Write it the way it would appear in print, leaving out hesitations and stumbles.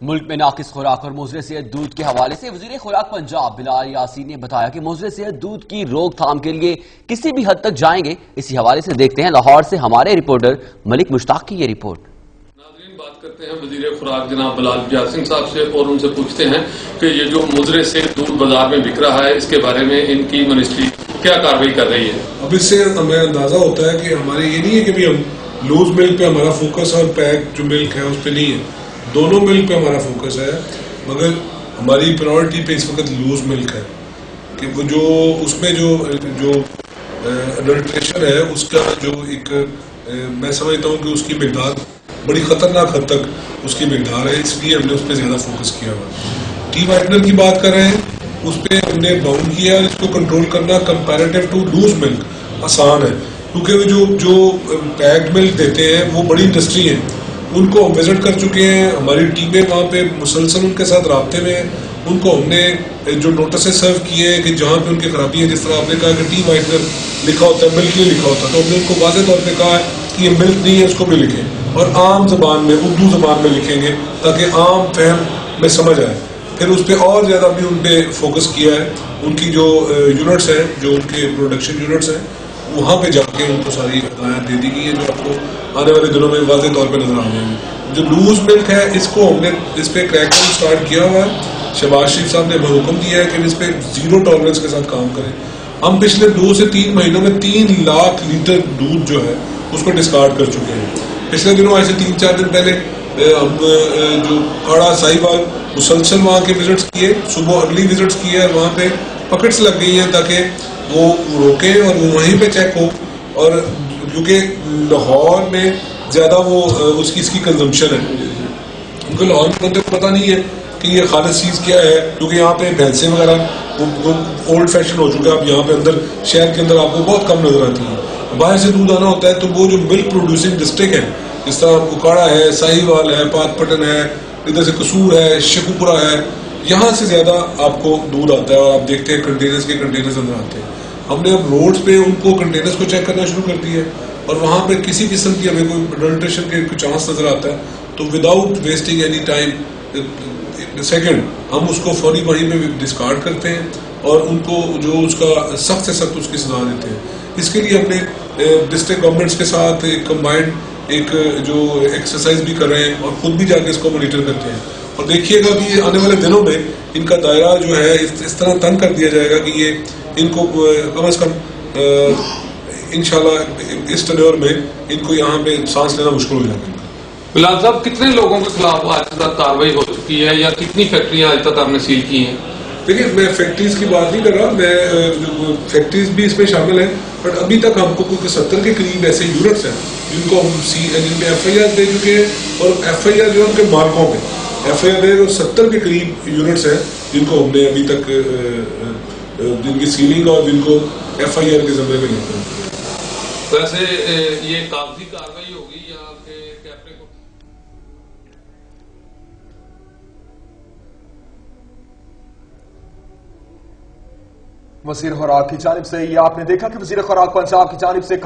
ملک میں ناقص خوراک اور مضر صحت دودھ کے حوالے سے وزیر خوراک پنجاب بلال یاسین نے بتایا کہ مضر صحت دودھ کی روک تھام کے لیے کسی بھی حد تک جائیں گے۔ اسی حوالے سے دیکھتے ہیں لاہور سے ہمارے رپورٹر ملک مشتاق کی یہ رپورٹ۔ ناظرین، بات کرتے ہیں وزیر خوراک جناب بلال یاسین صاحب سے اور ان سے پوچھتے ہیں کہ یہ جو مضر صحت دودھ بازار میں بک رہا ہے اس کے بارے میں ان کی منسٹری کیا کارروائی کر رہی ہے۔ اب اس سے ہمیں اندازہ ہوتا ہے کہ ہمارے یہ نہیں ہے کہ ہم لوز ملک پہ ہمارا فوکس اور پیک جو ملک ہے اس پہ نہیں ہے، دونوں ملک پہ ہمارا فوکس ہے، مگر ہماری پرائورٹی پہ اس وقت لوز ملک ہے کہ وہ جو اس میں جو اڈلٹریشن ہے اس کا جو ایک میں سمجھتا ہوں کہ اس کی مقدار بڑی خطرناک حد تک اس کی مقدار ہے، اس لیے ہم نے اس پہ زیادہ فوکس کیا ہوا۔ ٹی وائٹنر کی بات کر رہے ہیں، اس پہ ہم نے باؤنڈ کیا، اس کو کنٹرول کرنا کمپیریٹیو ٹو لوز ملک آسان ہے، کیونکہ جو پیکڈ ملک دیتے ہیں وہ بڑی انڈسٹری ہے، ان کو ہم وزٹ کر چکے ہیں، ہماری ٹیمیں وہاں پہ مسلسل ان کے ساتھ رابطے میں ہیں، ان کو ہم نے جو نوٹسز سرو کیے ہیں کہ جہاں پہ ان کی خرابی ہے، جس طرح آپ نے کہا کہ ٹی وائٹنر لکھا ہوتا ہے، ملک نہیں لکھا ہوتا، تو ہم نے ان کو واضح طور پہ کہا ہے کہ یہ ملک نہیں ہے، اس کو بھی لکھیں اور عام زبان میں اردو زبان میں لکھیں گے تاکہ عام فہم میں سمجھ آئے۔ پھر اس پہ اور زیادہ بھی ان پہ فوکس کیا ہے، ان کی جو یونٹس ہیں، جو ان کے پروڈکشن یونٹس ہیں، وہاں پہ جا کے ان کو ساری ہدایات دے دی گئی ہیں جو آپ کو آنے والے دنوں میں واضح طور پہ نظر آ جائیں گے۔ جو لوز ملک ہے اس کو ہم نے اس پہ کریک ڈاؤن اسٹارٹ کیا ہوا ہے، شہباز شریف صاحب نے حکم دیا ہے کہ اس پہ زیرو ٹالرنس کے ساتھ کام کریں۔ ہم پچھلے 2 سے 3 مہینوں میں 3 لاکھ لیٹر دودھ جو ہے اس کو ڈسکارڈ کر چکے ہیں۔ پچھلے دنوں ایسے 3-4 دن پہلے ہم جو کاڑا ساہیوال مسلسل وہاں کے وزٹس کیے، صبح ارلی وزٹس کیے اور وہاں پہ پکٹس لگ گئی ہیں تاکہ وہ روکیں اور وہ وہیں پہ چیک ہو، اور کیونکہ لاہور میں زیادہ وہ اس کی کنزمپشن ہے، کیونکہ لاہور میں بندے کو پتہ نہیں ہے کہ یہ خالص چیز کیا ہے، کیونکہ یہاں پہ بھینسیں وغیرہ وہ اولڈ فیشن ہو چکا ہے، اب یہاں پہ اندر شہر کے اندر آپ کو بہت کم نظر آتی ہے۔ باہر سے دودھ آنا ہوتا ہے تو وہ جو ملک پروڈیوسنگ ڈسٹرکٹ ہے، جس طرح اکاڑا ہے، ساہیوال ہے، پات پٹن ہے، ادھر سے قصور ہے، شیخوپورہ ہے، یہاں سے زیادہ آپ کو دودھ آتا ہے اور آپ دیکھتے ہیں کنٹینرز کے کنٹینرز اندر آتے ہیں۔ ہم نے اب روڈز پہ ان کو کنٹینرز کو چیک کرنا شروع کر دیا ہے اور وہاں پہ کسی قسم کی ہمیں کوئی اڈلٹریشن کے کوئی چانس نظر آتا ہے تو without wasting any time second ہم اس کو فوری وہیں پہ ڈسکارڈ کرتے ہیں اور ان کو جو اس کا سخت سے سخت اس کی سزا دیتے ہیں۔ اس کے لیے ہم نے ڈسٹرکٹ گورنمنٹس کے ساتھ ایک کمبائنڈ ایک جو ایکسرسائز بھی کر رہے ہیں اور خود بھی جا کے اس کو مانیٹر کرتے ہیں، اور دیکھیے گا کہ آنے والے دنوں میں ان کا دائرہ جو ہے اس طرح تنگ کر دیا جائے گا کہ یہ ان کو کم از کم انشاءاللہ اس ٹینیور میں ان کو یہاں پہ سانس لینا مشکل ہو جائے گا۔ بلال صاحب، کتنے لوگوں کے خلاف آج تک کارروائی ہو چکی ہے یا کتنی فیکٹریاں آج تک آپ نے سیل کی ہیں؟ دیکھیے، میں فیکٹریز کی بات نہیں کر رہا، میں فیکٹریز بھی اس میں شامل ہیں، بٹ ابھی تک ہم کو کیونکہ 70 کے قریب ایسے یونٹس ہیں جن کو ہم جن میں ایف آئی آر دے چکے ہیں، اور ایف آئی آر جو ہے ان کے مالکوں پہ ایف آئی آر دے، 70 کے قریب یونٹس ہیں جن کو ہم نے ابھی تک جن کی سیلنگ اور جن کو ایف آئی آر کے ذمے میں لیتے ہیں۔ ویسے یہ کاغذی کارروائی ہوگی یا کیپرے کو؟ وزیر خوراک کی جانب سے یہ آپ نے دیکھا کہ وزیر خوراک پنجاب کی جانب سے